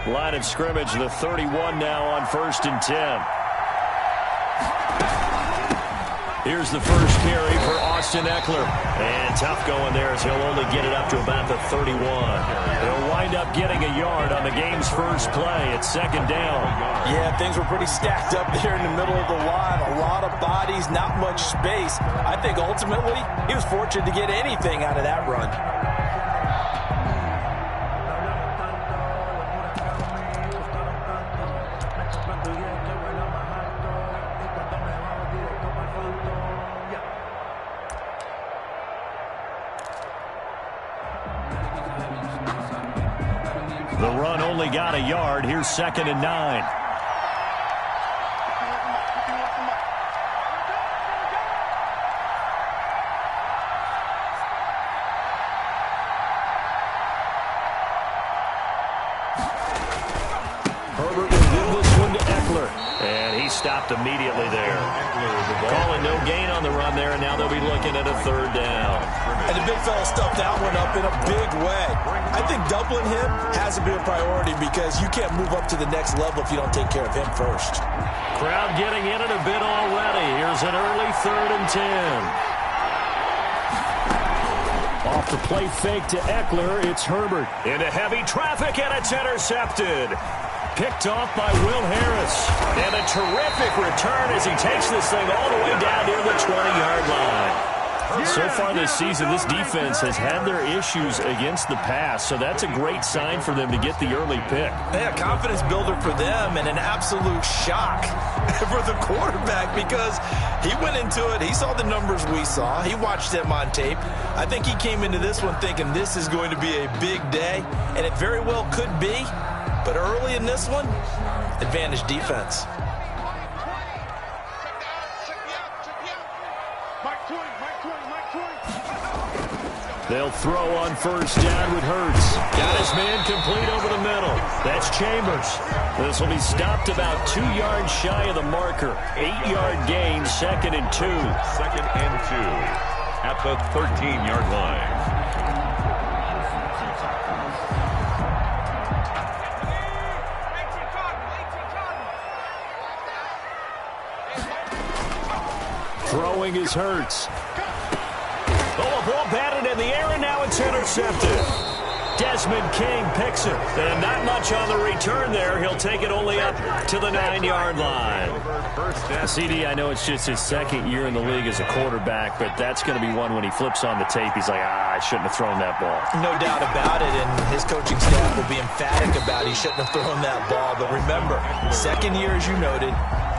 Line of scrimmage, the 31 now on 1st and 10. Here's the first carry for Austin Eckler. And tough going there as he'll only get it up to about the 31. They'll wind up getting a yard on the game's first play at 2nd down. Yeah, things were pretty stacked up there in the middle of the line. A lot of bodies, not much space. I think ultimately he was fortunate to get anything out of that run. The run only got a yard. Here's 2nd and 9. Herbert will give this one to Eckler. And he stopped immediately there. Calling no gain on the run there, and now they'll be looking at a 3rd down. And the big fella stuffed that one up in a big way. I think doubling him has to be a priority because you can't move up to the next level if you don't take care of him first. Crowd getting in it a bit already. Here's an early 3rd and 10. Off the play fake to Eckler, it's Herbert. Into heavy traffic, and it's intercepted. Picked off by Will Harris. And a terrific return as he takes this thing all the way down near the 20-yard line. So far this season, this defense has had their issues against the pass, so that's a great sign for them to get the early pick. Yeah, confidence builder for them and an absolute shock for the quarterback because he went into it. He saw the numbers we saw. He watched them on tape. I think he came into this one thinking this is going to be a big day, and it very well could be. But early in this one, advantage defense. They'll throw on 1st down with Hurts. Got his man complete over the middle. That's Chambers. This will be stopped about 2 yards shy of the marker. 8-yard gain, 2nd and 2. 2nd and 2 at the 13-yard line. Throwing is Hurts. Oh, a ball batted in the air, and now it's intercepted. Desmond King picks it. And not much on the return there. He'll take it only up to the 9-yard line. CD, I know it's just his 2nd year in the league as a quarterback, but that's going to be one when he flips on the tape. He's like, I shouldn't have thrown that ball. No doubt about it, and his coaching staff will be emphatic about he shouldn't have thrown that ball. But remember, 2nd year, as you noted,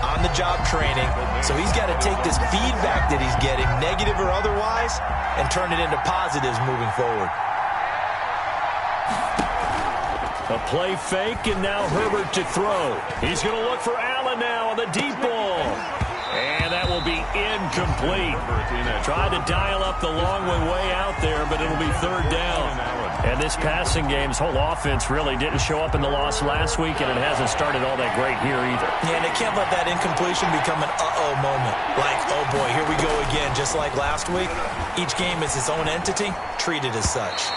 on-the-job training, so he's got to take this feedback that he's getting, negative or otherwise, and turn it into positives moving forward. A play fake, and now Herbert to throw. He's going to look for Allen now on the deep ball. And that will be incomplete. Tried to dial up the long one way out there, but it'll be 3rd down. And this passing game's whole offense really didn't show up in the loss last week, and it hasn't started all that great here either. Yeah, and they can't let that incompletion become an uh-oh moment. Like, oh boy, here we go again, just like last week. Each game is its own entity, treated as such.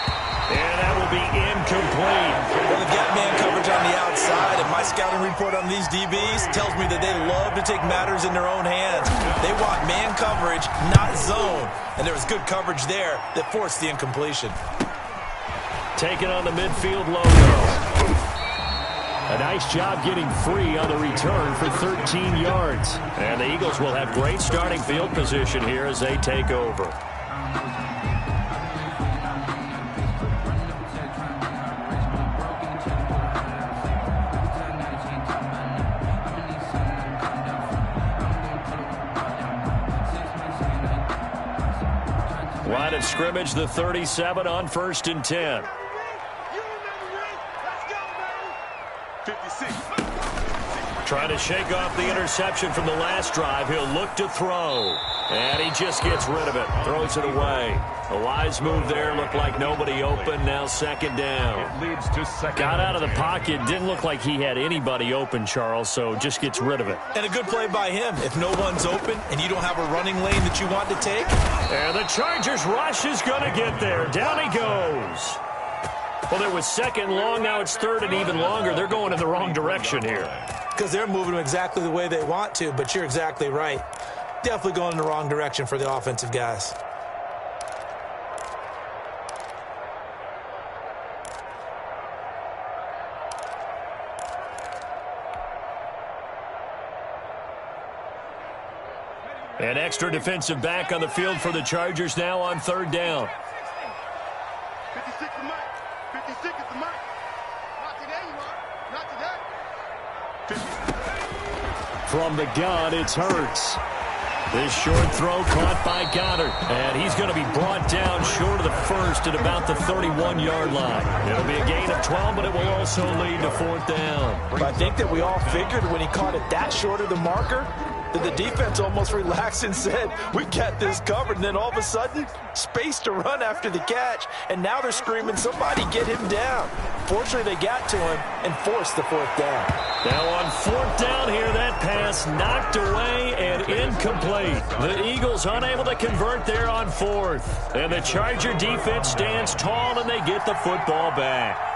And that will be incomplete. Well, they got man coverage on the outside, and my scouting report on these DBs tells me that they love to take matters in their own hands. They want man coverage, not zone. And there was good coverage there that forced the incompletion. Taking on the midfield logo. A nice job getting free on the return for 13 yards. And the Eagles will have great starting field position here as they take over. Line of scrimmage, the 37 on 1st and 10. 56. Trying to shake off the interception from the last drive. He'll look to throw. And he just gets rid of it. Throws it away. A wise move there. Looked like nobody open. Now 2nd down. It leads to 2nd. Got out of the pocket. Didn't look like he had anybody open, Charles, so just gets rid of it. And a good play by him. If no one's open and you don't have a running lane that you want to take. And the Chargers rush is going to get there. Down he goes. Well, there was second long. Now it's third and even longer. They're going in the wrong direction here. Because they're moving them exactly the way they want to, but you're exactly right. Definitely going in the wrong direction for the offensive guys. An extra defensive back on the field for the Chargers now on third down. 56 is Mike. 56 is the Mike. Not today, you are. Not today. From the gun, it's Hurts. This short throw caught by Goddard. And he's going to be brought down short of the first at about the 31-yard line. It'll be a gain of 12, but it will also lead to fourth down. But I think that we all figured when he caught it that short of the marker, that the defense almost relaxed and said, we got this covered. And then all of a sudden, space to run after the catch. And now they're screaming, somebody get him down. Fortunately, they got to him and forced the fourth down. Now on fourth down here, that pass knocked away and incomplete. The Eagles unable to convert there on fourth. And the Charger defense stands tall and they get the football back.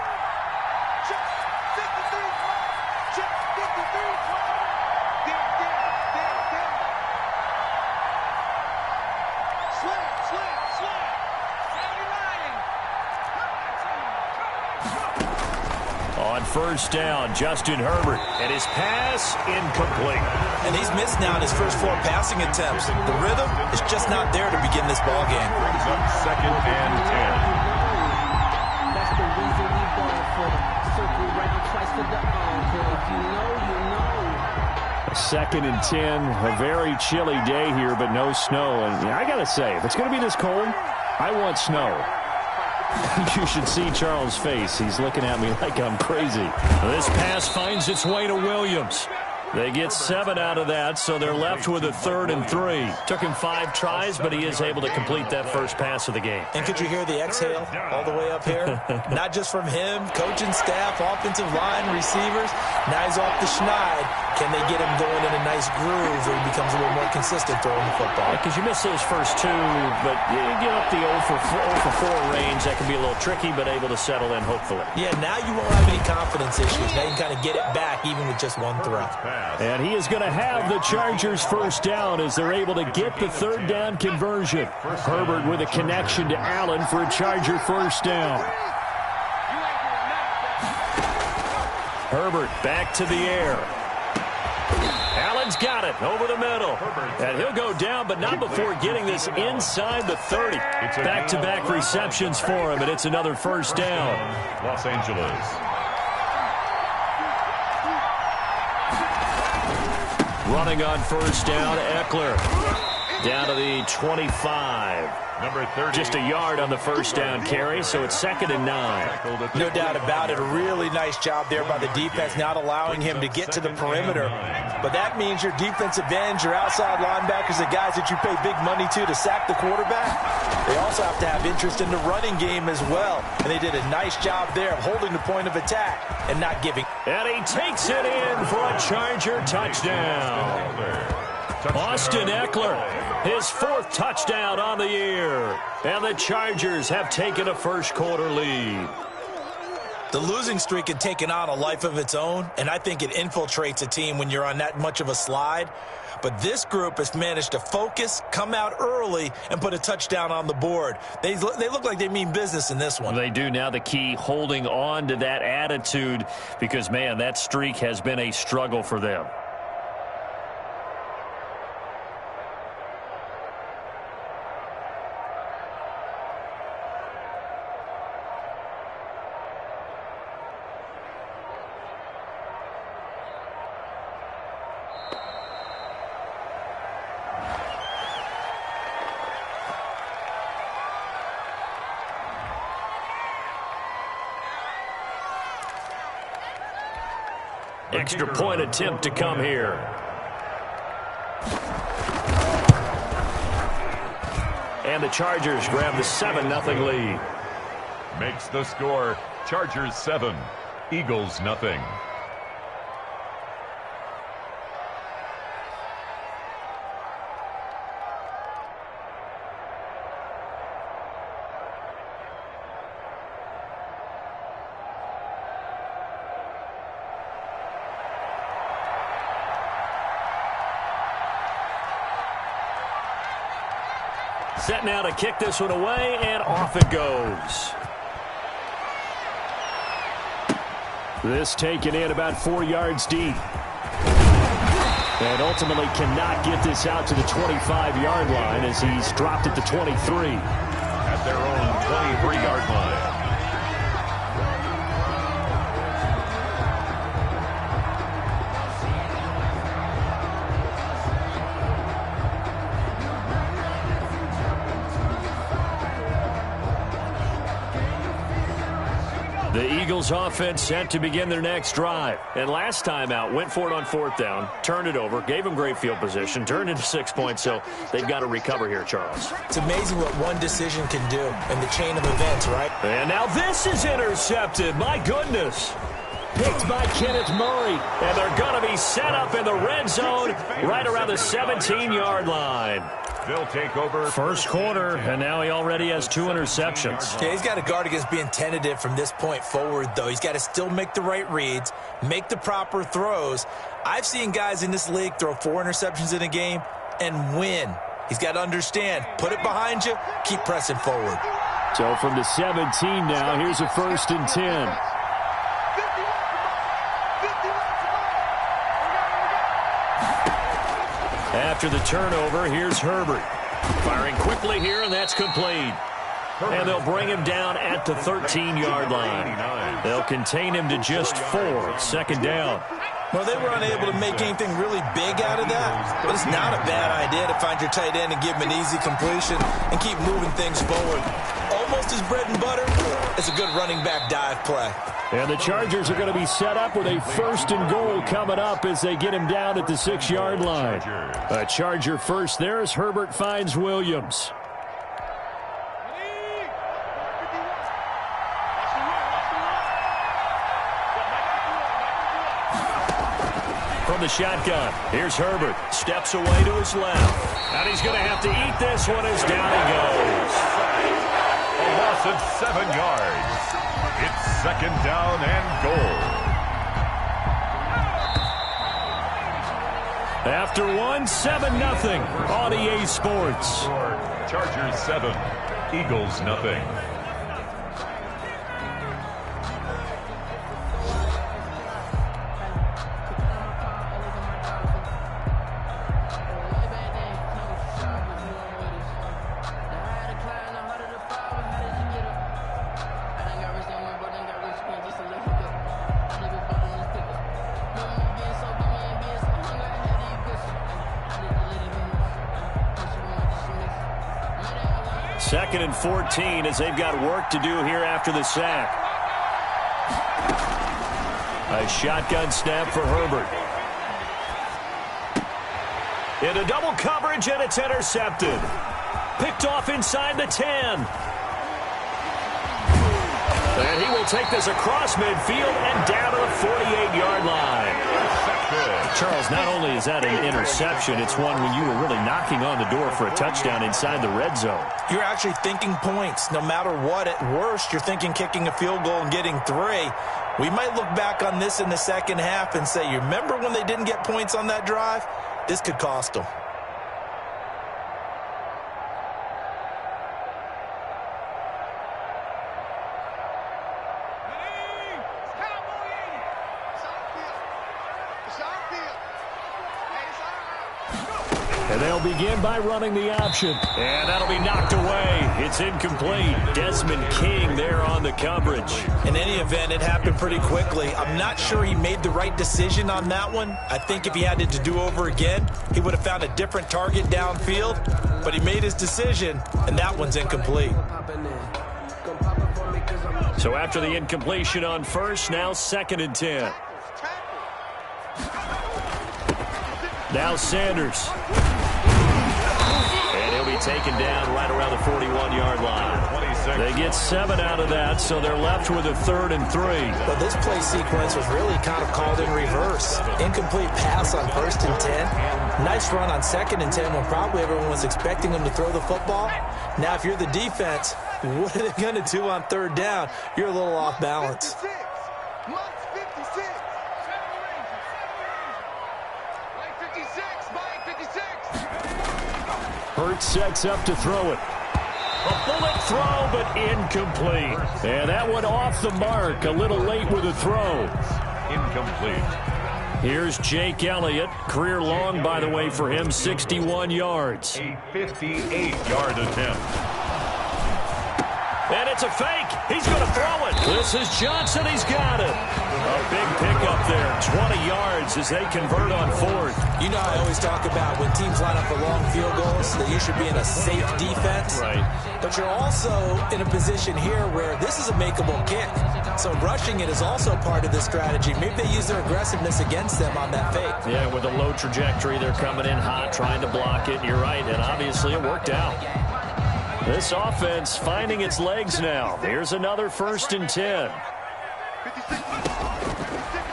First down, Justin Herbert, and his pass incomplete. And he's missed now in his first 4 passing attempts. The rhythm is just not there to begin this ball game. Brings up second and 10. That's the reason we going for the circle right twice for the encore. If you know, you know. Second and 10, a very chilly day here, but no snow. And I got to say, if it's going to be this cold, I want snow. You should see Charles' face. He's looking at me like I'm crazy. This pass finds its way to Williams. They get 7 out of that, so they're left with a 3rd and 3. Took him 5 tries, but he is able to complete that first pass of the game. And could you hear the exhale all the way up here? Not just from him, coaching staff, offensive line, receivers. Now he's off the schneid. Can they get him going in a nice groove where he becomes a little more consistent throwing the football? Because you miss those first 2, but you get up the 0 for 4 range. That can be a little tricky, but able to settle in, hopefully. Yeah, now you won't have any confidence issues. Now you can kind of get it back even with just one throw. And he is going to have the Chargers first down as they're able to get the 3rd down conversion. Herbert with a connection to Allen for a Charger first down. Herbert back to the air. Allen's got it over the middle. And he'll go down, but not before getting this inside the 30. Back-to-back receptions for him, and it's another first down. Los Angeles. Running on first down, Eckler. Down to the 25. Number 30. Just a yard on the first down carry, so it's 2nd and 9. No doubt about it. A really nice job there by the defense, not allowing him to get to the perimeter. But that means your defensive ends, your outside linebackers, the guys that you pay big money to sack the quarterback, they also have to have interest in the running game as well. And they did a nice job there of holding the point of attack and not giving. And he takes it in for a Charger touchdown. Austin Eckler, his 4th touchdown on the year. And the Chargers have taken a first-quarter lead. The losing streak had taken on a life of its own, and I think it infiltrates a team when you're on that much of a slide. But this group has managed to focus, come out early, and put a touchdown on the board. They look like they mean business in this one. They do. Now the key, holding on to that attitude, because, man, that streak has been a struggle for them. Extra point attempt to come here. And the Chargers grab the 7-0 lead. Makes the score Chargers 7, Eagles nothing. Set now to kick this one away, and off it goes. This taken in about 4 yards deep. And ultimately cannot get this out to the 25-yard line as he's dropped at the 23. At their own 23-yard line. The Eagles offense set to begin their next drive. And last time out, went for it on 4th down, turned it over, gave them great field position, turned into 6 points, so they've got to recover here, Charles. It's amazing what one decision can do in the chain of events, right? And now this is intercepted. My goodness. Picked by Kenneth Murray. And they're going to be set up in the red zone right around the 17-yard line. They'll take over. First quarter, and now he already has 2 interceptions. Yeah, he's got to guard against being tentative from this point forward, though. He's got to still make the right reads, make the proper throws. I've seen guys in this league throw 4 interceptions in a game and win. He's got to understand, put it behind you, keep pressing forward. So from the 17 now, here's a 1st and 10. After the turnover, here's Herbert. Firing quickly here, and that's complete. And they'll bring him down at the 13-yard line. They'll contain him to just 4, 2nd down. Well, they were unable to make anything really big out of that, but it's not a bad idea to find your tight end and give him an easy completion and keep moving things forward. Almost his bread and butter. It's a good running back dive play. And the Chargers are going to be set up with a 1st and goal coming up as they get him down at the 6-yard line. A Charger first there as Herbert finds Williams. From the shotgun, here's Herbert. Steps away to his left. And he's going to have to eat this one as down he goes. A loss of 7 yards. It's 2nd down and goal. After 1, 7-0 on EA Sports. Chargers 7, Eagles nothing. Second and 14 as they've got work to do here after the sack. A shotgun snap for Herbert. Into double coverage, and it's intercepted. Picked off inside the 10. And he will take this across midfield and down to the 48-yard line. Charles, not only is that an interception, it's one when you were really knocking on the door for a touchdown inside the red zone. You're actually thinking points. No matter what, at worst, you're thinking kicking a field goal and getting 3. We might look back on this in the second half and say, you remember when they didn't get points on that drive? This could cost them. And they'll begin by running the option. And that'll be knocked away. It's incomplete. Desmond King there on the coverage. In any event, it happened pretty quickly. I'm not sure he made the right decision on that one. I think if he had it to do over again, he would have found a different target downfield. But he made his decision, and that one's incomplete. So after the incompletion on first, now 2nd and 10. Now Sanders. And he'll be taken down right around the 41-yard line. They get 7 out of that, so they're left with a 3rd and 3. But this play sequence was really kind of called in reverse. Incomplete pass on 1st and 10. Nice run on 2nd and 10 when probably everyone was expecting him to throw the football. Now, if you're the defense, what are they going to do on 3rd down? You're a little off balance. Hurts sets up to throw it. A bullet throw, but incomplete. And that one off the mark. A little late with the throw. Incomplete. Here's Jake Elliott. Career long, by the way, for him, 61 yards. A 58-yard attempt. And it's a fake. He's going to throw it. This is Johnson. He's got it. A big pickup there. 20 yards as they convert on fourth. You know, I always talk about when teams line up for long field goals that you should be in a safe defense. Right. But you're also in a position here where this is a makeable kick. So rushing it is also part of the strategy. Maybe they use their aggressiveness against them on that fake. Yeah, with a low trajectory, they're coming in hot, trying to block it. You're right, and obviously it worked out. This offense finding its legs now. Here's another 1st and 10.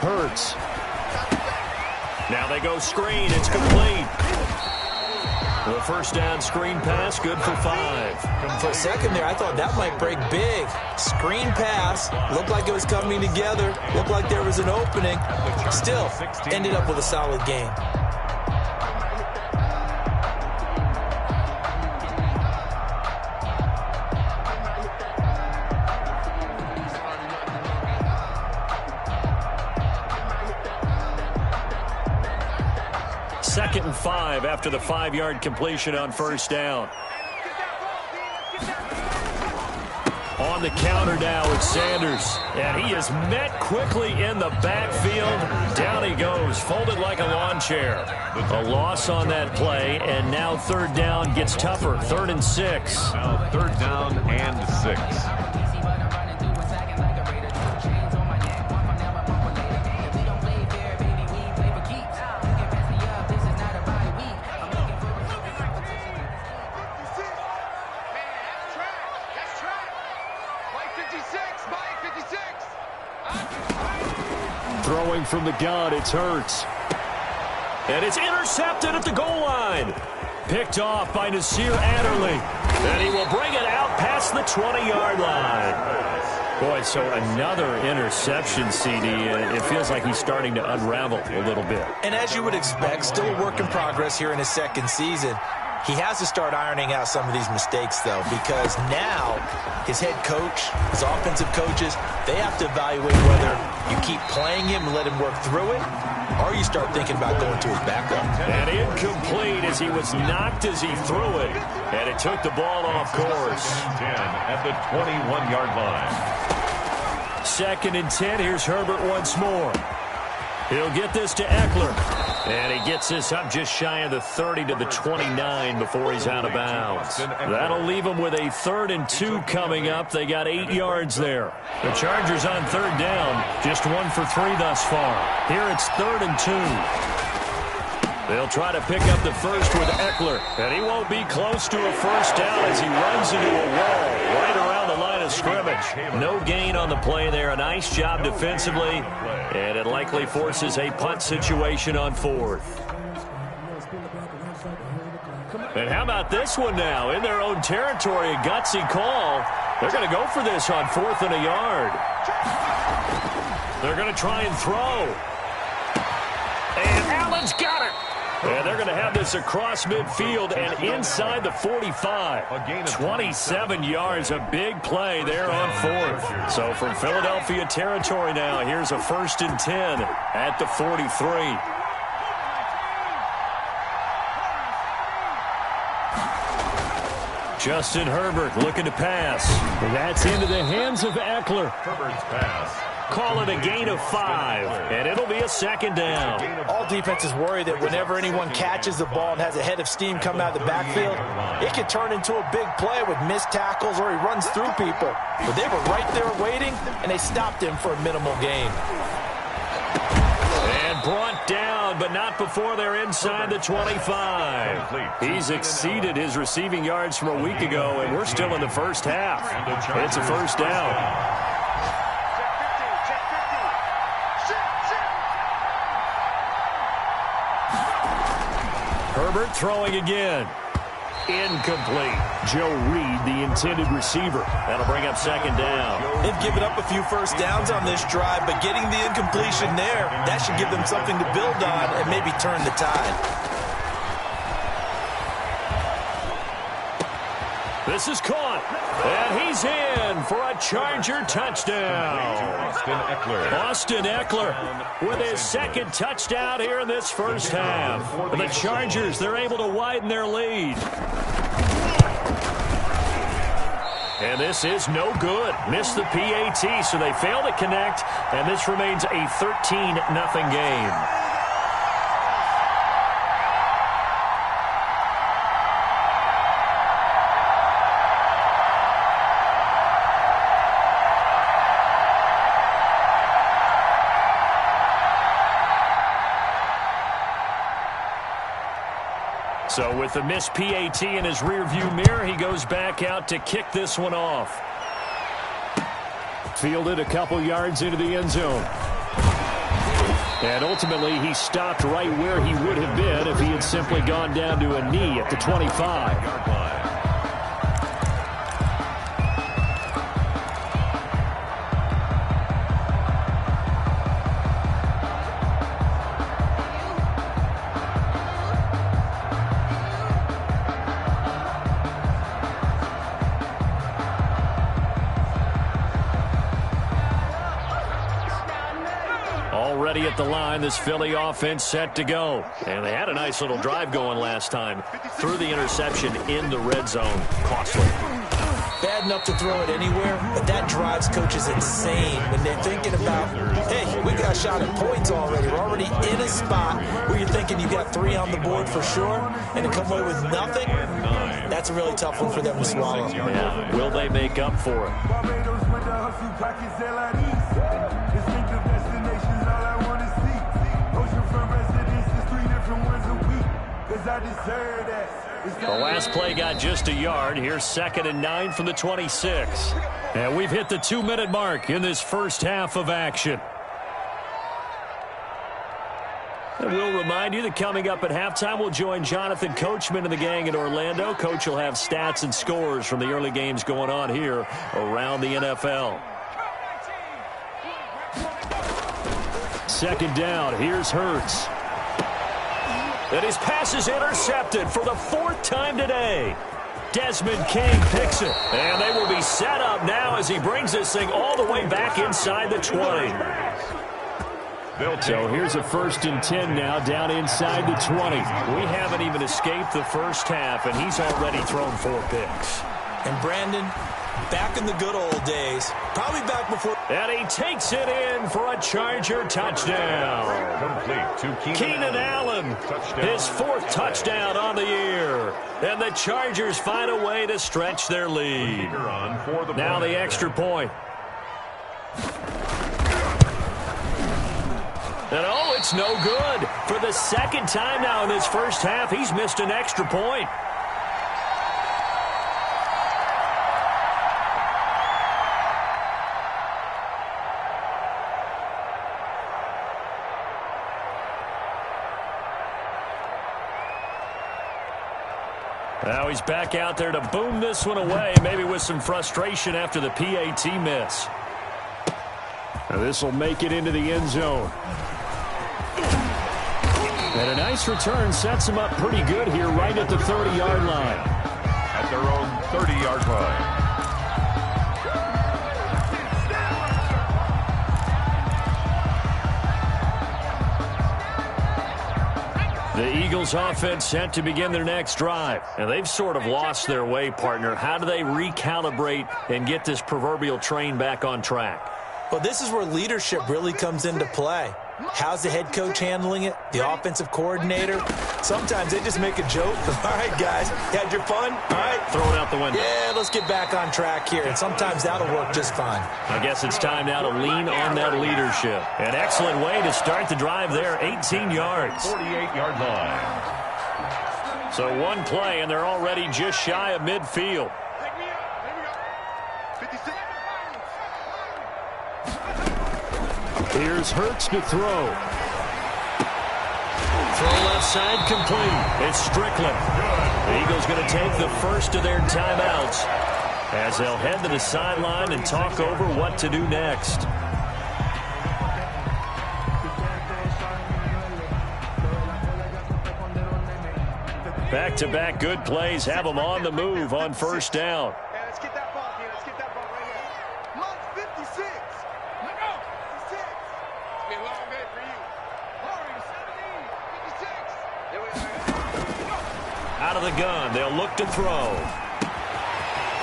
Hurts. Now they go screen. It's complete. The first down screen pass, good for 5. For a second there, I thought that might break big. Screen pass. Looked like it was coming together. Looked like there was an opening. Still, ended up with a solid game. Second and 5 after the 5-yard completion on first down. On the counter now with Sanders. And he is met quickly in the backfield. Down he goes, folded like a lawn chair. A loss on that play, and now 3rd down gets tougher. 3rd and 6. Now 3rd down and 6. Throwing from the gun, it's Hurts. And it's intercepted at the goal line. Picked off by Nasir Adderley. And he will bring it out past the 20-yard line. Boy, so another interception, CD. And it feels like he's starting to unravel a little bit. And as you would expect, still a work in progress here in his 2nd season. He has to start ironing out some of these mistakes, though, because now his head coach, his offensive coaches, they have to evaluate whether you keep playing him and let him work through it, or you start thinking about going to his backup. And incomplete as he was knocked as he threw it, and it took the ball off course. 10 at the 21-yard line. 2nd and 10. Here's Herbert once more. He'll get this to Eckler. And he gets this up just shy of the 30 to the 29 before he's out of bounds. That'll leave him with a 3rd and 2 coming up. They got 8 yards there. The Chargers on 3rd down, just 1 for 3 thus far. Here it's 3rd and 2. They'll try to pick up the first with Eckler. And he won't be close to a first down as he runs into a wall right around the line of scrimmage. No gain on the play there. A nice job defensively. And it likely forces a punt situation on 4th. And how about this one now? In their own territory, a gutsy call. They're going to go for this on 4th and a yard. They're going to try and throw. And Allen's got it. And they're going to have this across midfield and inside the 45. 27 yards, a big play there on 4th. So from Philadelphia territory now, here's a 1st and 10 at the 43. Justin Herbert looking to pass. That's into the hands of Eckler. Herbert's pass. Call it a gain of 5, and it'll be a 2nd down. All defenses worry that whenever anyone catches the ball and has a head of steam come out of the backfield, it can turn into a big play with missed tackles or he runs through people. But they were right there waiting, and they stopped him for a minimal gain. And brought down, but not before they're inside the 25. He's exceeded his receiving yards from a week ago, and we're still in the first half. It's a first down. Herbert throwing again. Incomplete. Joe Reed, the intended receiver. That'll bring up 2nd down. They've given up a few first downs on this drive, but getting the incompletion there, that should give them something to build on and maybe turn the tide. This is caught. And he's in for a Charger touchdown. Austin Eckler with his second touchdown here in this first half. And the Chargers, they're able to widen their lead. And this is no good. Missed the PAT, so they fail to connect. And this remains a 13-0 game. So with the missed PAT in his rearview mirror, he goes back out to kick this one off. Fielded a couple yards into the end zone. And ultimately, he stopped right where he would have been if he had simply gone down to a knee at the 25. Already at the line, this Philly offense set to go. And they had a nice little drive going last time. Threw the interception in the red zone. Costly. Bad enough to throw it anywhere, but that drives coaches insane when they're thinking about, hey, we got a shot at points already. We're already in a spot where you're thinking you got 3 on the board for sure, and to come away with nothing, that's a really tough one for them to swallow. Yeah. Will they make up for it? The last play got just a yard. Here's 2nd and 9 from the 26. And we've hit the 2-minute mark in this first half of action. And we'll remind you that coming up at halftime, we'll join Jonathan Coachman and the gang in Orlando. Coach will have stats and scores from the early games going on here around the NFL. 2nd down. Here's Hurts. And his pass is intercepted for the 4th time today. Desmond King picks it. And they will be set up now as he brings this thing all the way back inside the 20. So here's a 1st and 10 now down inside the 20. We haven't even escaped the first half, and he's already thrown 4 picks. And Brandon, back in the good old days, probably back before. And he takes it in for a Charger touchdown. Complete to Keenan Allen, his 4th touchdown on the year. And the Chargers find a way to stretch their lead. Now the extra point. And oh, it's no good. For the 2nd time now in this first half, he's missed an extra point. Now he's back out there to boom this one away, maybe with some frustration after the PAT miss. Now this will make it into the end zone. And a nice return sets him up pretty good here right at the 30-yard line. At their own 30-yard line. The Eagles offense set to begin their next drive. And they've sort of lost their way, partner. How do they recalibrate and get this proverbial train back on track? Well, this is where leadership really comes into play. How's the head coach handling it? The offensive coordinator? Sometimes they just make a joke. All right, guys, you had your fun? All right. Throw it out the window. Yeah, let's get back on track here. And sometimes that'll work just fine. I guess it's time now to lean on that leadership. An excellent way to start the drive there, 18 yards. 48-yard line. So one play, and they're already just shy of midfield. Here's Hurts to throw. Throw left side complete. It's Strickland. The Eagles going to take the first of their timeouts as they'll head to the sideline and talk over what to do next. Back-to-back good plays have them on the move on first down. Hey, let's get that ball here. Let's get that ball right here. Mark 56. Let go. 56. It's been a long day for you. Warriors 17. 56. There we go. Out of the gun, they'll look to throw.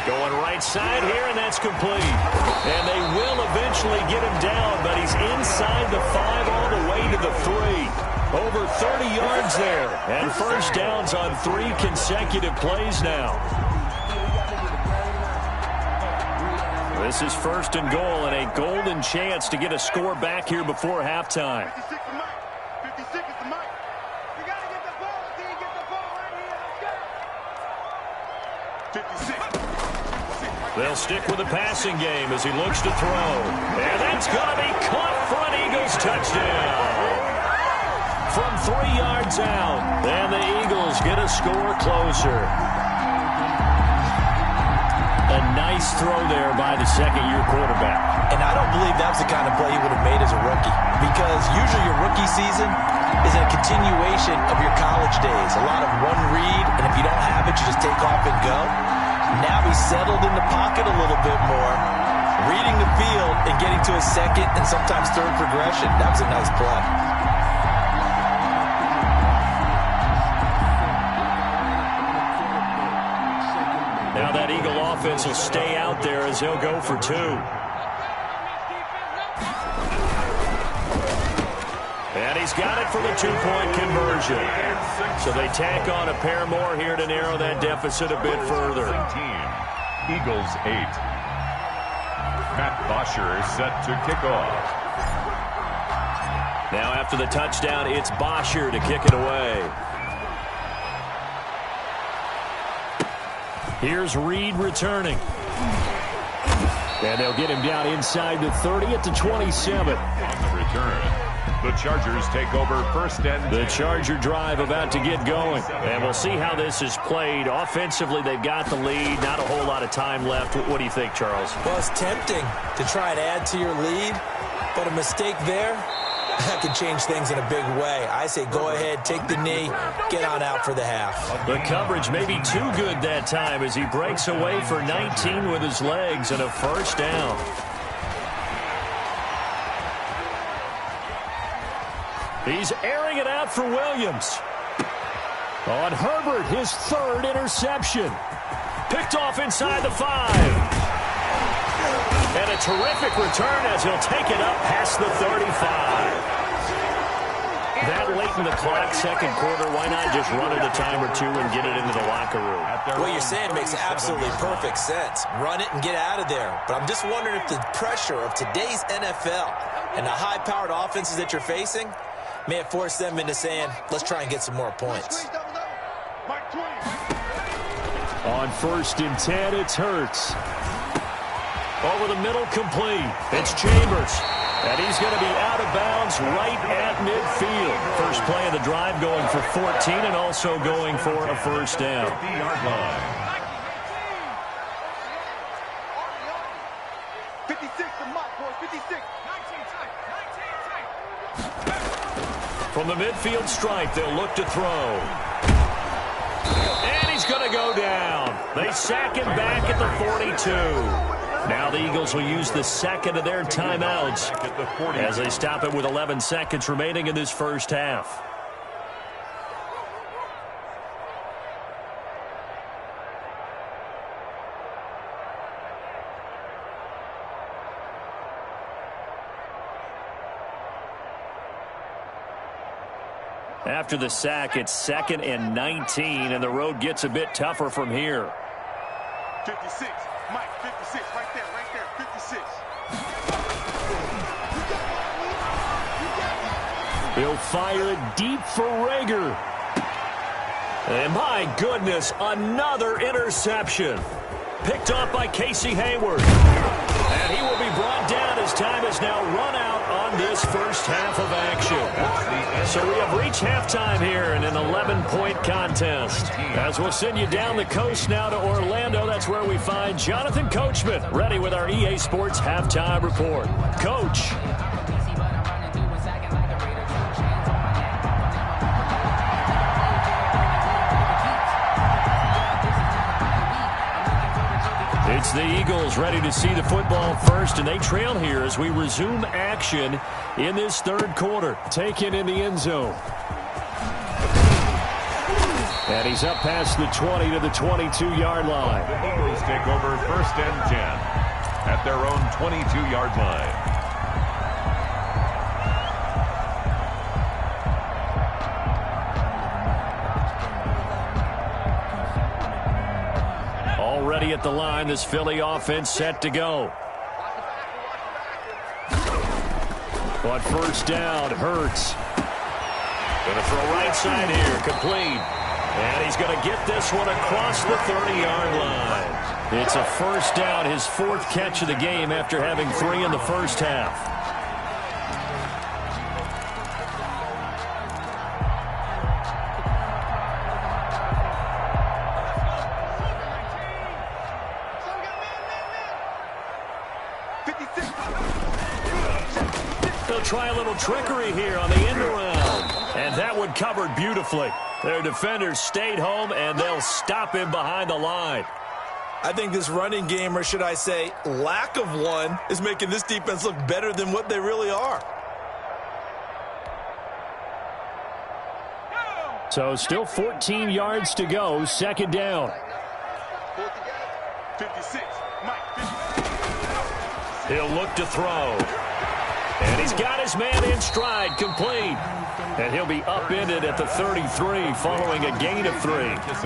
Going right side here, and that's complete. And they will eventually get him down, but he's inside the 5 all the way to the 3. Over 30 yards there, and first downs on 3 consecutive plays now. This is first and goal, and a golden chance to get a score back here before halftime. 56 is Mike. 56 is the Mike. You got to get the ball, D. Get the ball right here. Let's go. 56. They'll stick with the passing game as he looks to throw. And that's going to be caught for an Eagles touchdown. From 3 yards out, and the Eagles get a score closer. A nice throw there by the second-year quarterback. And I don't believe that was the kind of play he would have made as a rookie, because usually your rookie season is a continuation of your college days. A lot of one read, and if you don't have it, you just take off and go. Now he's settled in the pocket a little bit more, reading the field and getting to a second and sometimes third progression. That was a nice play. Now that Eagle offense will stay out there as they'll go for 2. And he's got it for the 2-point conversion. So they tack on a pair more here to narrow that deficit a bit further. Eagles 8. Matt Bosher is set to kick off. Now after the touchdown, it's Bosher to kick it away. Here's Reed returning. And they'll get him down inside the 30 at the 27. On the return, the Chargers take over first and 10. The Charger drive about to get going. And we'll see how this is played. Offensively, they've got the lead. Not a whole lot of time left. What do you think, Charles? Well, it's tempting to try and add to your lead, but a mistake there, that could change things in a big way. I say go ahead, take the knee, get on out for the half. The coverage may be too good that time as he breaks away for 19 with his legs and a first down. He's airing it out for Williams. On Herbert, his 3rd interception. Picked off inside the 5. And a terrific return as he'll take it up past the 35. That late in the clock, second quarter, why not just run it a time or 2 and get it into the locker room? What you're saying makes absolutely perfect sense. Run it and get out of there. But I'm just wondering if the pressure of today's NFL and the high-powered offenses that you're facing may have forced them into saying, let's try and get some more points. On first and 10, it's Hurts. Over the middle, complete. It's Chambers. And he's going to be out of bounds right at midfield. First play of the drive going for 14 and also going for a first down. From the midfield stripe, they'll look to throw. And he's going to go down. They sack him back at the 42. Now the Eagles will use the second of their timeouts as they stop it with 11 seconds remaining in this first half. After the sack, it's 2nd and 19, and the road gets a bit tougher from here. 56, Mike, 56, right there, 56. He'll fire it deep for Rager. And my goodness, another interception. Picked off by Casey Hayward. And he will be brought down as time has now run out on this first half of action. So we have reached halftime here in an 11-point contest. As we'll send you down the coast now to Orlando, that's where we find Jonathan Coachman, ready with our EA Sports Halftime Report. Coach. It's the Eagles ready to see the football first, and they trail here as we resume action in this third quarter. Taken in the end zone. And he's up past the 20 to the 22-yard line. The Eagles take over 1st and 10 at their own 22-yard line. Already at the line, this Philly offense set to go. But first down, Hurts. Going to throw right side here, complete. And he's going to get this one across the 30-yard line. It's a first down, his 4th catch of the game after having 3 in the first half. They'll try a little trickery here on the end around. And that one covered beautifully. Their defenders stayed home, and they'll stop him behind the line. I think this running game, or should I say lack of one, is making this defense look better than what they really are. So still 14 yards to go, 2nd down. 56. He'll look to throw. And he's got his man in stride, complete. And he'll be upended at the 33 following a gain of 3.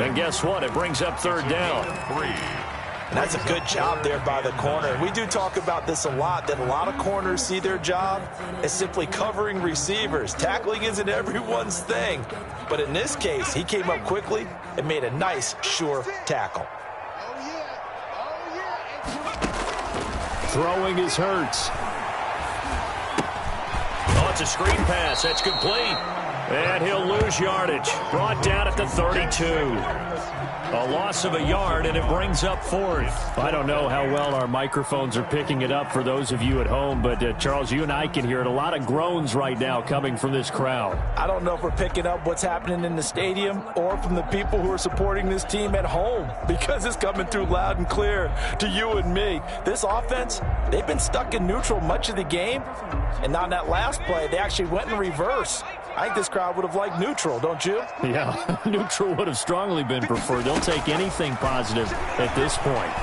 And guess what? It brings up 3rd down. And that's a good job there by the corner. We do talk about this a lot, that a lot of corners see their job as simply covering receivers. Tackling isn't everyone's thing. But in this case, he came up quickly and made a nice, sure tackle. Throwing is Hurts. Oh, it's a screen pass. That's complete. And he'll lose yardage. Brought down at the 32. A loss of a yard, and it brings up 4th. I don't know how well our microphones are picking it up for those of you at home, but Charles, you and I can hear it. A lot of groans right now coming from this crowd. I don't know if we're picking up what's happening in the stadium or from the people who are supporting this team at home, because it's coming through loud and clear to you and me. This offense, they've been stuck in neutral much of the game, and on that last play, they actually went in reverse. I think this crowd would have liked neutral, don't you? Yeah, neutral would have strongly been preferred. They'll take anything positive at this point.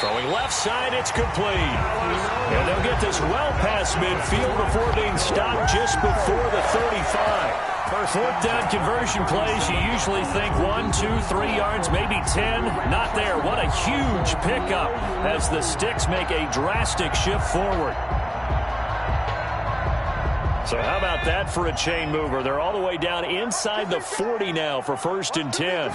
Throwing left side, it's complete. And they'll get this well past midfield before being stopped just before the 35. For 4th down conversion plays, you usually think 1, 2, 3 yards, maybe 10. Not there. What a huge pickup as the Sticks make a drastic shift forward. So how about that for a chain mover? They're all the way down inside the 40 now for 1st and 10.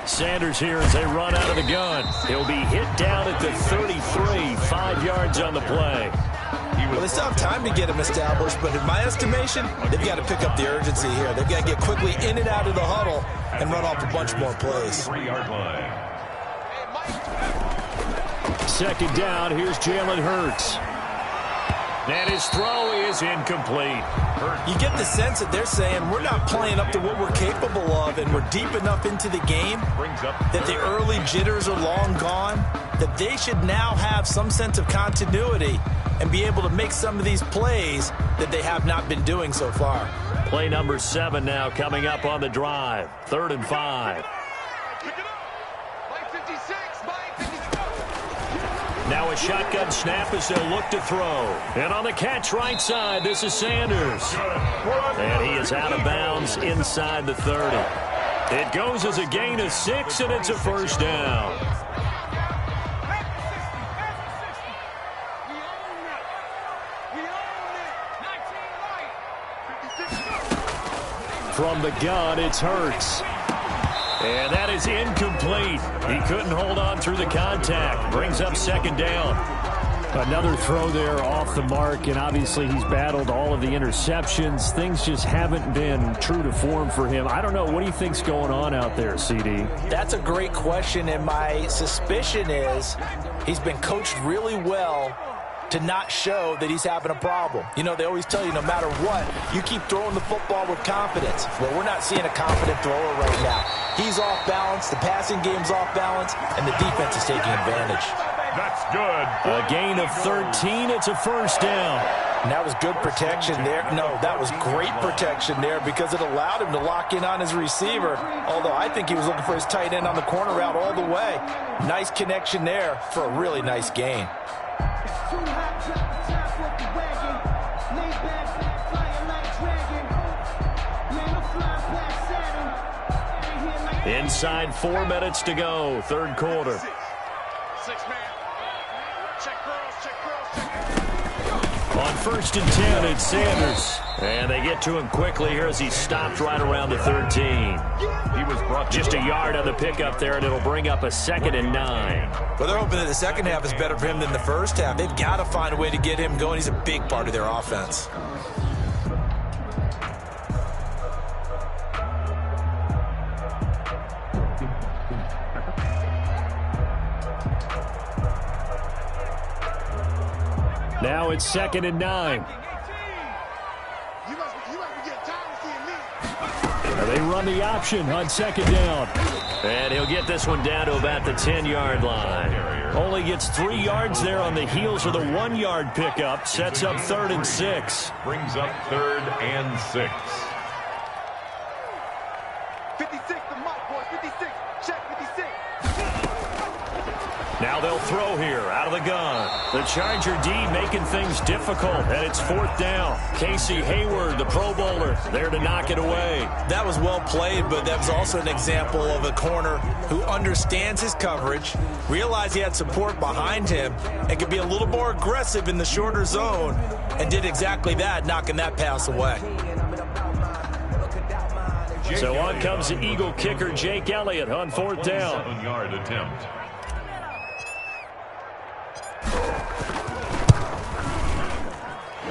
Sanders here as they run out of the gun. He'll be hit down at the 33, 5 yards on the play. Well, they still have time to get him established, but in my estimation, they've got to pick up the urgency here. They've got to get quickly in and out of the huddle and run off a bunch more plays. 3-yard line. 2nd down, here's Jalen Hurts. And his throw is incomplete. You get the sense that they're saying we're not playing up to what we're capable of, and we're deep enough into the game that the early jitters are long gone, that they should now have some sense of continuity and be able to make some of these plays that they have not been doing so far. Play number 7 now coming up on the drive. 3rd and 5. Now a shotgun snap as they'll look to throw. And on the catch right side, this is Sanders. And he is out of bounds inside the 30. It goes as a gain of 6, and it's a first down. From the gun, it's Hurts. And that is incomplete. He couldn't hold on through the contact. Brings up 2nd down. Another throw there off the mark, and obviously he's battled all of the interceptions. Things just haven't been true to form for him. I don't know. What do you think's going on out there, CD? That's a great question, and my suspicion is he's been coached really well to not show that he's having a problem. You know, they always tell you no matter what, you keep throwing the football with confidence. Well, we're not seeing a confident thrower right now. He's off balance, the passing game's off balance, and the defense is taking advantage. That's good. A gain of 13. It's a first down. And that was good protection there. No, that was great protection there because it allowed him to lock in on his receiver, although I think he was looking for his tight end on the corner route all the way. Nice connection there for a really nice gain. Inside 4 minutes to go, third quarter. On 1st and 10, it's Sanders. And they get to him quickly here as he stopped right around the 13. He was brought just a yard on the pickup there, and it'll bring up a 2nd and 9. Well, they're hoping that the second half is better for him than the first half. They've got to find a way to get him going. He's a big part of their offense. Now it's 2nd and 9. They run the option on 2nd down. And he'll get this one down to about the 10-yard line. Only gets 3 yards there on the heels of the 1-yard pickup. Sets up 3rd and 6. Brings up 3rd and 6. 56, the mic, boys. 56. Check 56. Now they'll throw here out of the gun. The Charger D making things difficult, and it's 4th down. Casey Hayward, the Pro Bowler, there to knock it away. That was well played, but that was also an example of a corner who understands his coverage, realized he had support behind him, and could be a little more aggressive in the shorter zone, and did exactly that, knocking that pass away. So on comes the Eagle kicker, Jake Elliott, on 4th down. 7-yard attempt.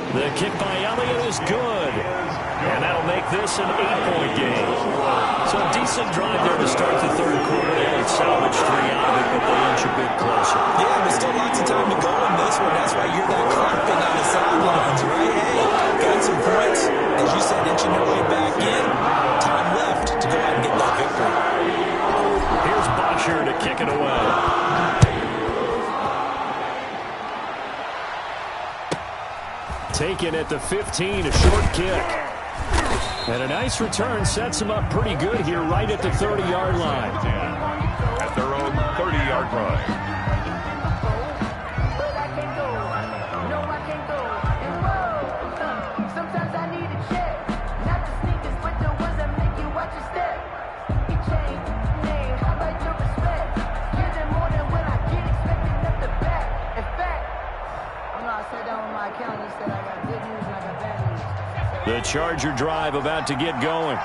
The kick by Elliott is good. And that'll make this an 8-point game. So a decent drive there to start the third quarter. They only salvaged 3 out of it, but they inch a bit closer. Yeah, there's still lots of time to go in this one. That's why you're that clapping on the sidelines, right? Hey, got some points. As you said, inching their way back in. Time left to go out and get that victory. Here's Bosher to kick it away. Taken at the 15, a short kick. And a nice return sets them up pretty good here right at the 30-yard line. At their own 30-yard line. The Charger drive about to get going.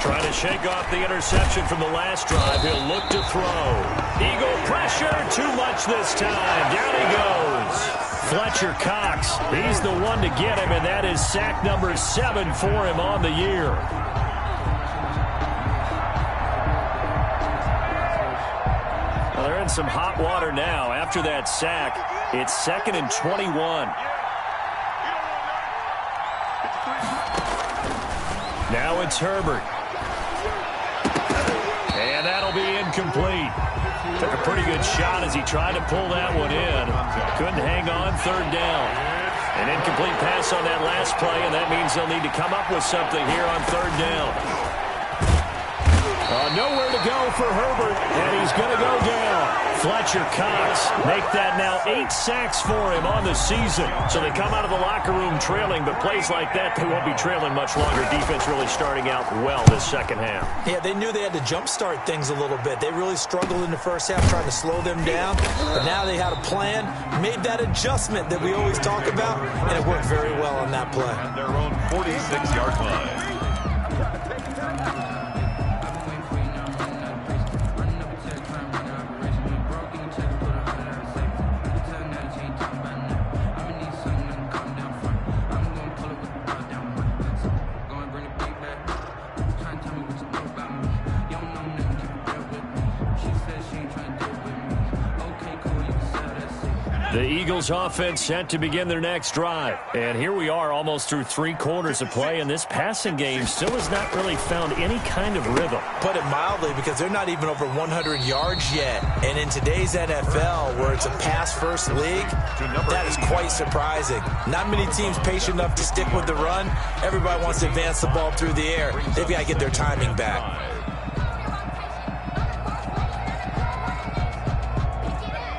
Trying to shake off the interception from the last drive. He'll look to throw. Eagle pressure, too much this time. Down he goes. Fletcher Cox, he's the one to get him, and that is sack number 7 for him on the year. They're in some hot water now. After that sack, it's 2nd and 21. Now it's Herbert. And that'll be incomplete. Took a pretty good shot as he tried to pull that one in. Couldn't hang on, 3rd down. An incomplete pass on that last play, and that means they'll need to come up with something here on 3rd down. Nowhere to go for Herbert, and he's going to go down. Fletcher Cox make that now 8 sacks for him on the season. So they come out of the locker room trailing, but plays like that, they won't be trailing much longer. Defense really starting out well this second half. Yeah, they knew they had to jumpstart things a little bit. They really struggled in the first half trying to slow them down, but now they had a plan, made that adjustment that we always talk about, and it worked very well on that play. At their own 46-yard line. The Eagles offense set to begin their next drive. And here we are almost through 3 quarters of play, and this passing game still has not really found any kind of rhythm. Put it mildly, because they're not even over 100 yards yet. And in today's NFL, where it's a pass-first league, that is quite surprising. Not many teams patient enough to stick with the run. Everybody wants to advance the ball through the air. They've got to get their timing back.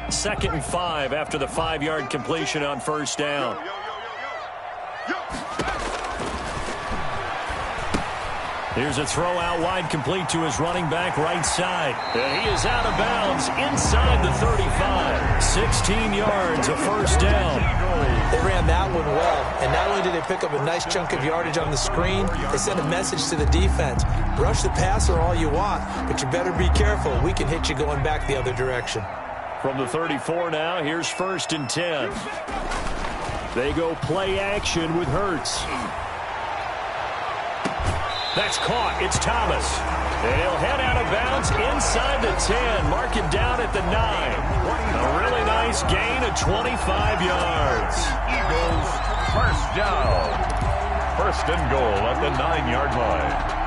2nd and 5 after the 5-yard completion on first down. Here's a throw out wide, complete to his running back right side. And he is out of bounds inside the 35. 16 yards, a first down. They ran that one well, and not only did they pick up a nice chunk of yardage on the screen, they sent a message to the defense. Rush the passer all you want, but you better be careful. We can hit you going back the other direction. From the 34 now, here's 1st and 10. They go play action with Hurts. That's caught. It's Thomas. And he'll head out of bounds inside the 10. Mark him down at the 9. A really nice gain of 25 yards. Eagles first down. 1st and goal at the 9-yard line.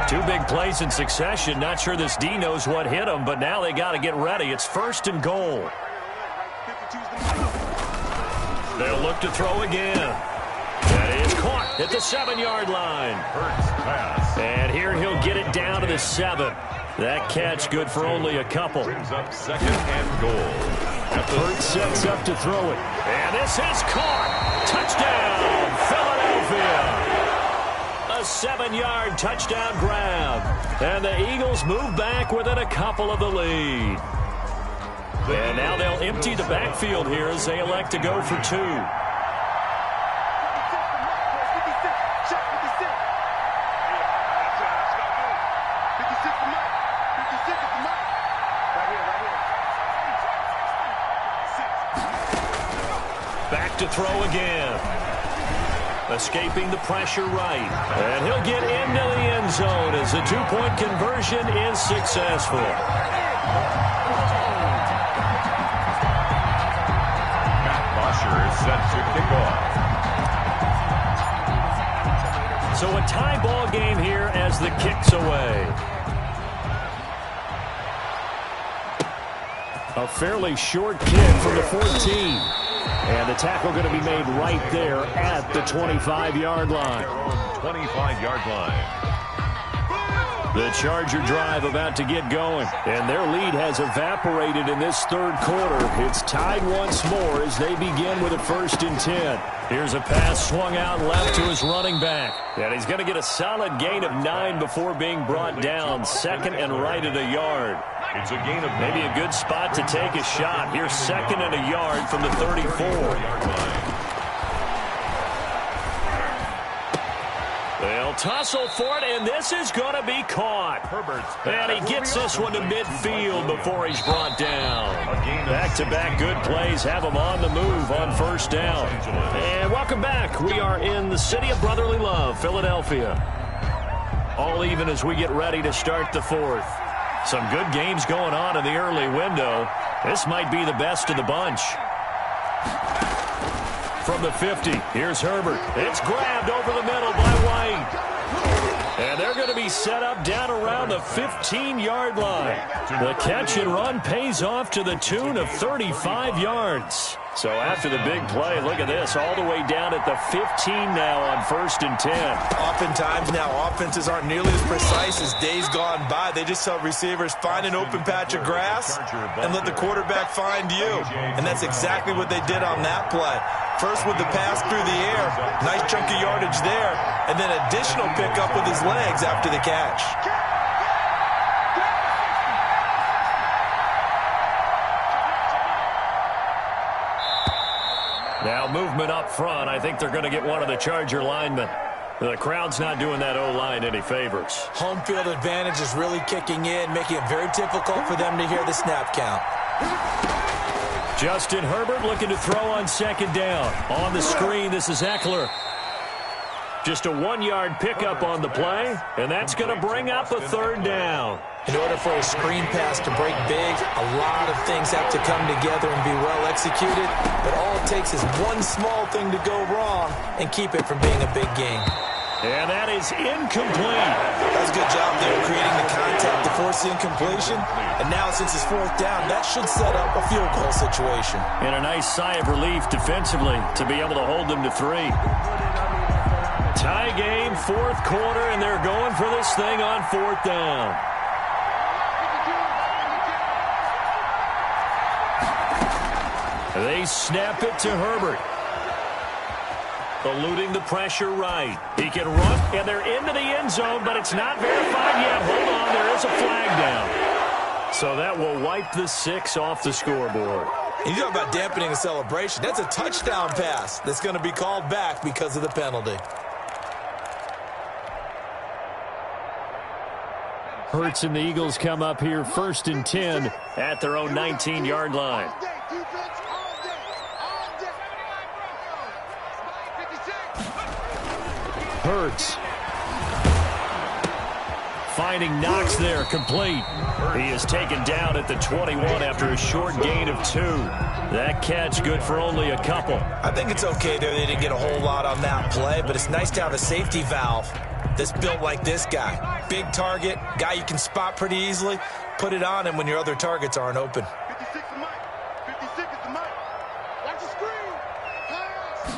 2 big plays in succession. Not sure this D knows what hit him, but now they got to get ready. It's 1st and goal. They'll look to throw again. That is caught at the 7-yard line. And here he'll get it down to the 7. That catch good for only a couple. Brings up 2nd and goal. Hurts sets up to throw it. And this is caught. Touchdown, Philadelphia. A 7-yard touchdown grab. And the Eagles move back within a couple of the lead. And now they'll empty the backfield here as they elect to go for 2. Back to throw again. Escaping the pressure right. And he'll get into the end zone as the 2-point conversion is successful. Is set to kick off. So a tie ball game here as the kick's away. A fairly short kick from the 14. And the tackle going to be made right there at the 25-yard line. 25-yard line. The Charger drive about to get going, and their lead has evaporated in this 3rd quarter. It's tied once more as they begin with a 1st and 10. Here's a pass swung out left to his running back. And he's going to get a solid gain of 9 before being brought down. 2nd and right at a yard. It's a gain of maybe a good spot to take a shot. Here's 2nd and a yard from the 34. They'll tussle for it, and this is going to be caught. And he gets this one to midfield before he's brought down. Back-to-back good plays have him on the move on 1st down. And welcome back. We are in the city of brotherly love, Philadelphia. All even as we get ready to start the 4th. Some good games going on in the early window. This might be the best of the bunch. From the 50, here's Herbert. It's grabbed over the middle by White. And they're going to be set up down around the 15-yard line. The catch and run pays off to the tune of 35 yards. So after the big play, look at this, all the way down at the 15 now on 1st and 10. Oftentimes now, offenses aren't nearly as precise as days gone by. They just tell receivers, find an open patch of grass and let the quarterback find you. And that's exactly what they did on that play. First with the pass through the air, nice chunk of yardage there, and then additional pickup with his legs after the catch. Now movement up front. I think they're going to get one of the Charger linemen. The crowd's not doing that O-line any favors. Home field advantage is really kicking in, making it very difficult for them to hear the snap count. Justin Herbert looking to throw on 2nd down. On the screen, this is Eckler. Just a 1-yard pickup on the play, and that's going to bring up a third down. In order for a screen pass to break big, a lot of things have to come together and be well executed, but all it takes is one small thing to go wrong and keep it from being a big game. And that is incomplete. That's a good job there, creating the contact to force the incompletion. And now, since it's fourth down, that should set up a field goal situation. And a nice sigh of relief defensively to be able to hold them to 3. Tie game, fourth quarter, and they're going for this thing on fourth down. They snap it to Herbert. Eluding the pressure right. He can run, and they're into the end zone, but it's not verified yet. Hold on, there is a flag down. So that will wipe the 6 off the scoreboard. You talk about dampening a celebration. That's a touchdown pass that's going to be called back because of the penalty. Hurts and the Eagles come up here 1st and 10 at their own 19-yard line. Hurts. Finding Knox there, complete. He is taken down at the 21 after a short gain of 2. That catch good for only a couple. I think it's okay there. They didn't get a whole lot on that play, but it's nice to have a safety valve that's built like this guy. Big target, guy you can spot pretty easily. Put it on him when your other targets aren't open. 56 is Mike. 56 is the Mike. Watch the screen. Pass.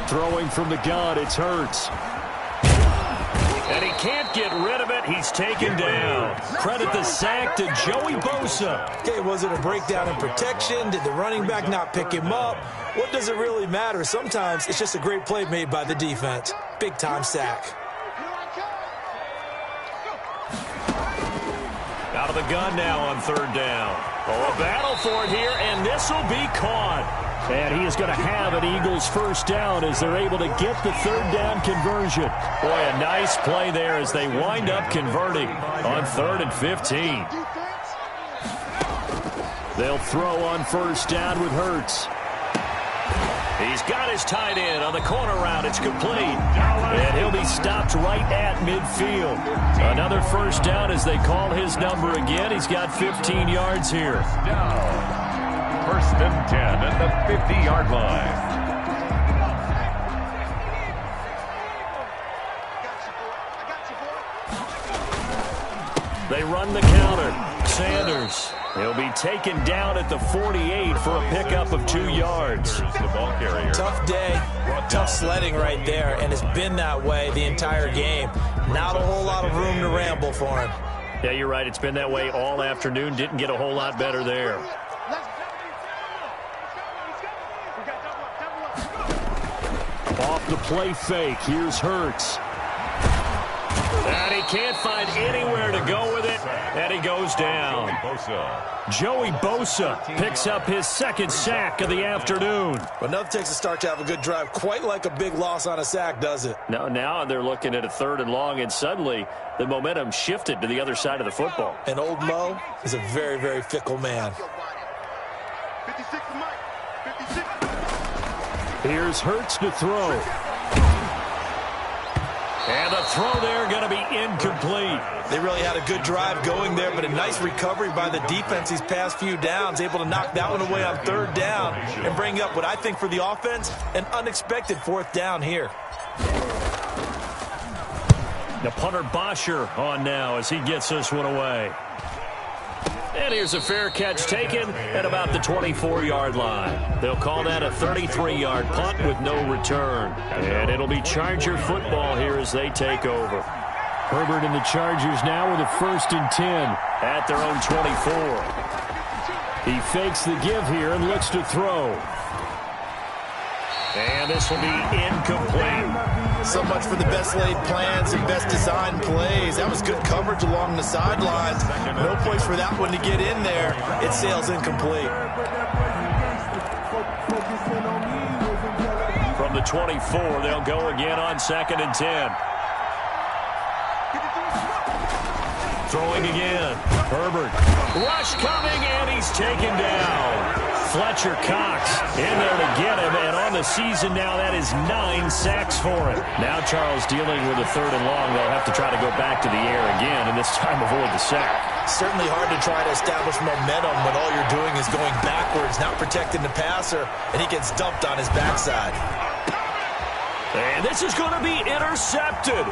Throwing from the gun, it's Hurts. And he can't get rid of it. He's taken down. Credit the sack to Joey Bosa. Okay, was it a breakdown in protection? Did the running back not pick him up? What does it really matter? Sometimes it's just a great play made by the defense. Big-time sack. Out of the gun now on third down. Oh, a battle for it here, and this will be caught. And he is going to have an Eagles first down as they're able to get the third down conversion. Boy, a nice play there as they wind up converting on 3rd and 15. They'll throw on first down with Hurts. He's got his tight end on the corner route. It's complete. And he'll be stopped right at midfield. Another first down as they call his number again. He's got 15 yards here. 1st and 10 at the 50-yard line. They run the counter. Sanders. He'll be taken down at the 48 for a pickup of 2 yards. The ball carrier. Tough day, tough sledding right there, and it's been that way the entire game. Not a whole lot of room to ramble for him. Yeah, you're right. It's been that way all afternoon. Didn't get a whole lot better there. Off the play fake. Here's Hurts. And he can't find anywhere to go with it, and he goes down. Joey Bosa picks up his 2nd sack of the afternoon. But nothing takes a start to have a good drive, quite like a big loss on a sack, does it? No, now they're looking at a 3rd and long, and suddenly the momentum shifted to the other side of the football. And old Mo is a very, very fickle man. 56 is Mike. 56. Here's Hurts to throw. And the throw there going to be incomplete. They really had a good drive going there, but a nice recovery by the defense these past few downs, able to knock that one away on 3rd down and bring up what I think for the offense, an unexpected 4th down here. The punter Bosher on now as he gets this one away. And here's a fair catch taken at about the 24-yard line. They'll call that a 33-yard punt with no return. And it'll be Charger football here as they take over. Herbert and the Chargers now with a 1st and 10 at their own 24. He fakes the give here and looks to throw. And this will be incomplete. So much for the best laid plans and best designed plays. That was good coverage along the sidelines. No place for that one to get in there. It sails incomplete. From the 24, they'll go again on 2nd and 10. Throwing again. Herbert. Rush coming, and he's taken down. Fletcher Cox in there to get him, and on the season now, that is 9 sacks for him. Now Charles dealing with a 3rd and long. They'll have to try to go back to the air again, and this time avoid the sack. Certainly hard to try to establish momentum when all you're doing is going backwards, not protecting the passer, and he gets dumped on his backside. And this is going to be intercepted.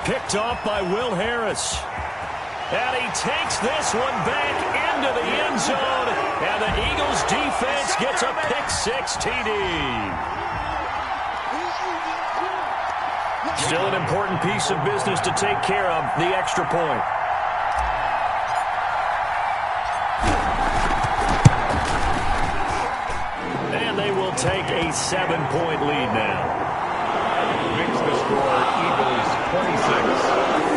Picked off by Will Harris. And he takes this one back into the end zone. And the Eagles defense gets a pick-6 TD. Still an important piece of business to take care of, the extra point. And they will take a 7-point lead now. Makes the score Eagles 26,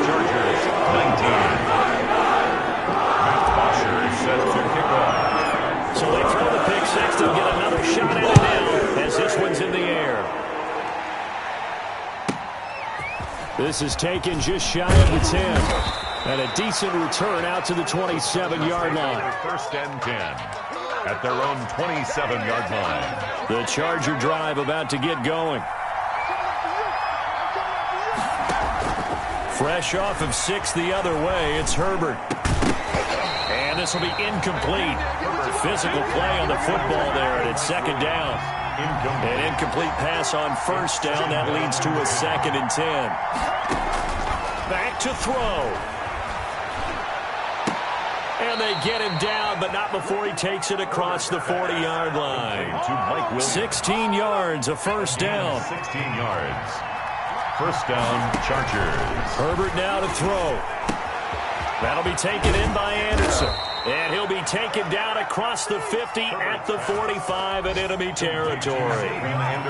Chargers 19. Matt Bosher is set to kick off. So they throw the pick-6. They'll get another shot at it now as this one's in the air. This is taken just shy of the 10. And a decent return out to the 27-yard line. 1st and 10 at their own 27-yard line. The Charger drive about to get going. Fresh off of 6 the other way, it's Herbert. And this will be incomplete. Physical play on the football there, and it's 2nd down. An incomplete pass on 1st down. That leads to a 2nd and 10. Back to throw. And they get him down, but not before he takes it across the 40-yard line. 16 yards, a 1st down. 16 yards. 1st down, Chargers. Herbert now to throw. That'll be taken in by Anderson. And he'll be taken down across the 50 at the 45 in enemy territory.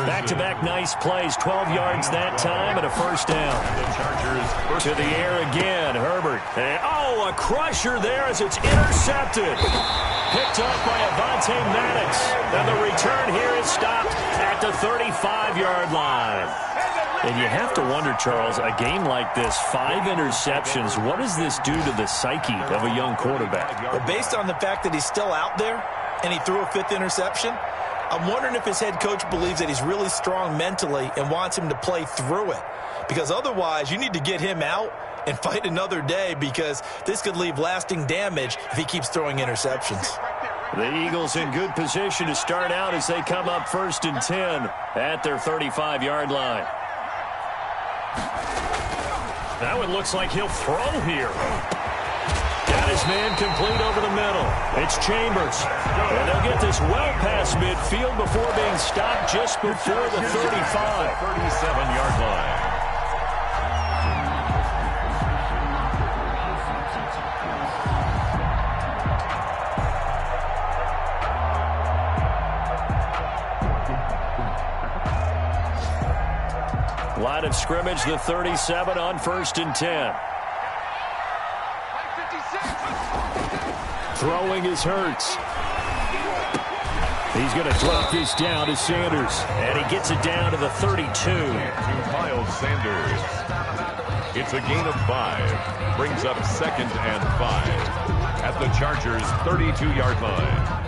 Back-to-back nice plays, 12 yards that time and a 1st down. To the air again, Herbert. And, a crusher there as it's intercepted. Picked up by Avonte Maddox. And the return here is stopped at the 35-yard line. And you have to wonder, Charles, a game like this, 5 interceptions, what does this do to the psyche of a young quarterback? Well, based on the fact that he's still out there and he threw a 5th interception, I'm wondering if his head coach believes that he's really strong mentally and wants him to play through it. Because otherwise, you need to get him out and fight another day, because this could leave lasting damage if he keeps throwing interceptions. The Eagles in good position to start out as they come up 1st and 10 at their 35-yard line. That one looks like he'll throw here. Got his man complete over the middle. It's Chambers. And they'll get this well past midfield before being stopped just before the 35. 37-yard line. Line of scrimmage, the 37 on 1st and 10. Throwing is Hurts. He's going to drop this down to Sanders. And he gets it down to the 32. To Miles Sanders. It's a gain of 5. Brings up 2nd and 5 at the Chargers' 32-yard line.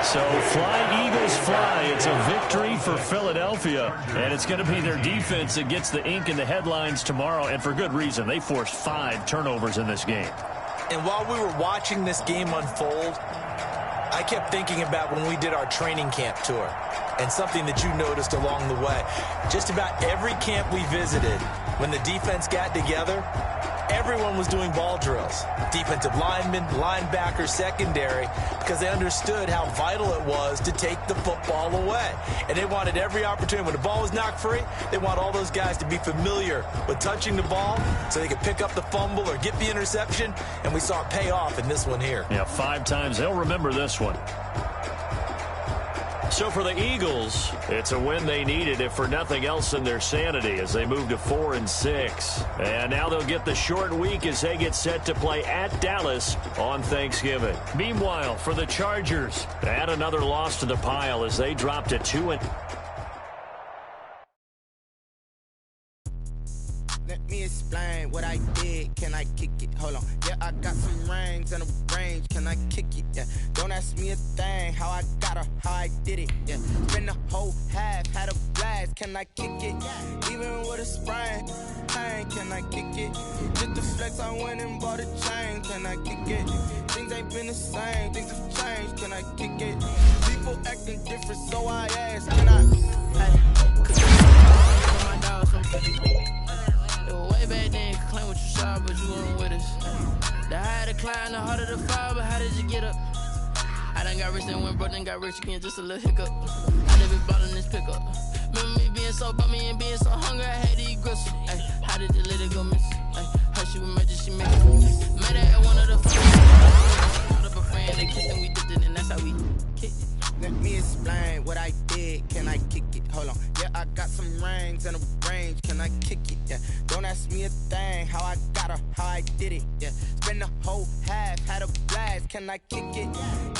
So fly, Eagles, fly. It's a victory for Philadelphia. And it's going to be their defense that gets the ink in the headlines tomorrow. And for good reason. They forced 5 turnovers in this game. And while we were watching this game unfold, I kept thinking about when we did our training camp tour and something that you noticed along the way. Just about every camp we visited, when the defense got together, everyone was doing ball drills. Defensive linemen, linebackers, secondary, because they understood how vital it was to take the football away. And they wanted every opportunity. When the ball was knocked free, they want all those guys to be familiar with touching the ball so they could pick up the fumble or get the interception. And we saw it pay off in this one here. Yeah, 5 times. They'll remember this one. So for the Eagles, it's a win they needed, if for nothing else than their sanity, as they move to 4 and 6. And now they'll get the short week as they get set to play at Dallas on Thanksgiving. Meanwhile, for the Chargers, add another loss to the pile as they drop to 2 and explain what I did? Can I kick it? Hold on. Yeah, I got some rings and a range. Can I kick it? Yeah. Don't ask me a thing. How I got her, how I did it. Yeah. Spend the whole half, had a blast. Can I kick it? Even with a sprain. Pain, can I kick it? Just the flex, I went and bought a chain. Can I kick it? Things ain't been the same. Things have changed. Can I kick it? People acting different, so I ask. Can I? Hey. My dog, so way back then, you could claim what you saw, but you weren't with us. The higher the climb, the harder the fall, but how did you get up? I done got rich and went broke, then got rich again, just a little hiccup. I never bought in this pickup. Remember me being so bummy and being so hungry, I had to eat gristle. Ay, how did you let it go miss? Ay, how she was magic, she made it. Met her at one of the called up a friend, they kissed and we dipped it, and that's how we kicked it. Let me explain what I did. Can I kick it? Hold on. Yeah, I got some rings and a range. Can I kick it? Yeah. Don't ask me a thing. How I got her, how I did it. Yeah. Spend the whole half, had a blast. Can I kick it?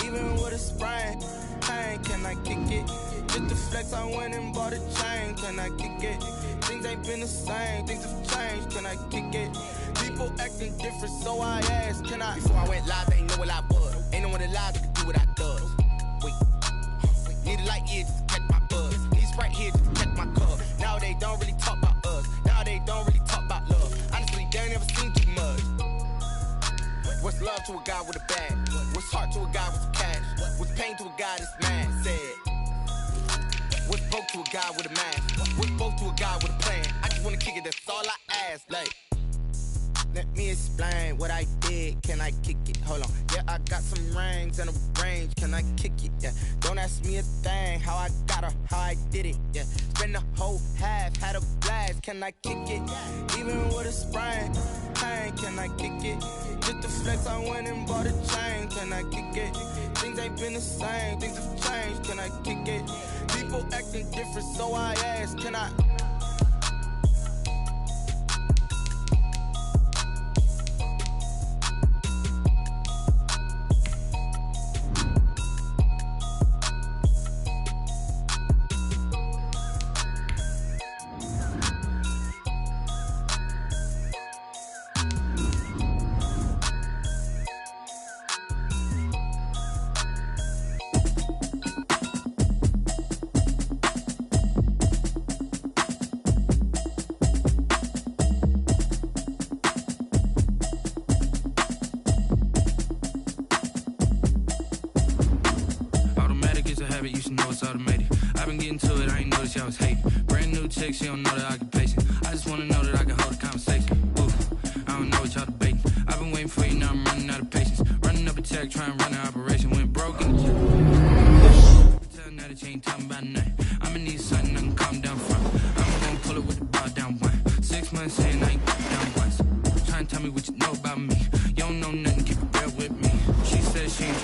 Even with a sprain. Pain, can I kick it? Just the flex, I went and bought a chain. Can I kick it? Things ain't been the same. Things have changed. Can I kick it? People acting different, so I asked. Can I? Before I went live, they ain't know what I was. Ain't no one alive that could do what I does. Wait. Need a light year just to catch my buzz. Need Sprite here just to catch my cup. Now they don't really talk about us. Now they don't really talk about love. Honestly, they ain't never seen too much. What's love to a guy with a bag? What's heart to a guy with some cash? What's pain to a guy that's mad? Said. What's broke to a guy with a mask? What's both to a guy with a plan? I just wanna kick it, that's all I ask. Like, let me explain what I did. Can I kick it? Hold on. Yeah, I got some rings and a range. Can I kick it? Yeah. Don't ask me a thing. How I got her, how I did it. Yeah. Spend the whole half, had a blast. Can I kick it? Even with a sprain. Pain, can I kick it? Just the flex, I went and bought a chain. Can I kick it? Things ain't been the same. Things have changed. Can I kick it? People acting different, so I ask. Can I? You should know it's automated. I've been getting to it, I ain't noticed y'all was hating. Brand new chick, she don't know the occupation. I just wanna know that I can hold a conversation. Ooh, I don't know what y'all debating. I've been waiting for you, now I'm running out of patience. Running up a check, trying to run an operation. Went broke in the check. Tell now that you ain't talking about nothing. I'ma need something I can calm down from. I'm gonna pull it with the bar down one. 6 months saying I ain't down once. Trying to tell me what you know about me. You don't know nothing, keep it real with me. She said she ain't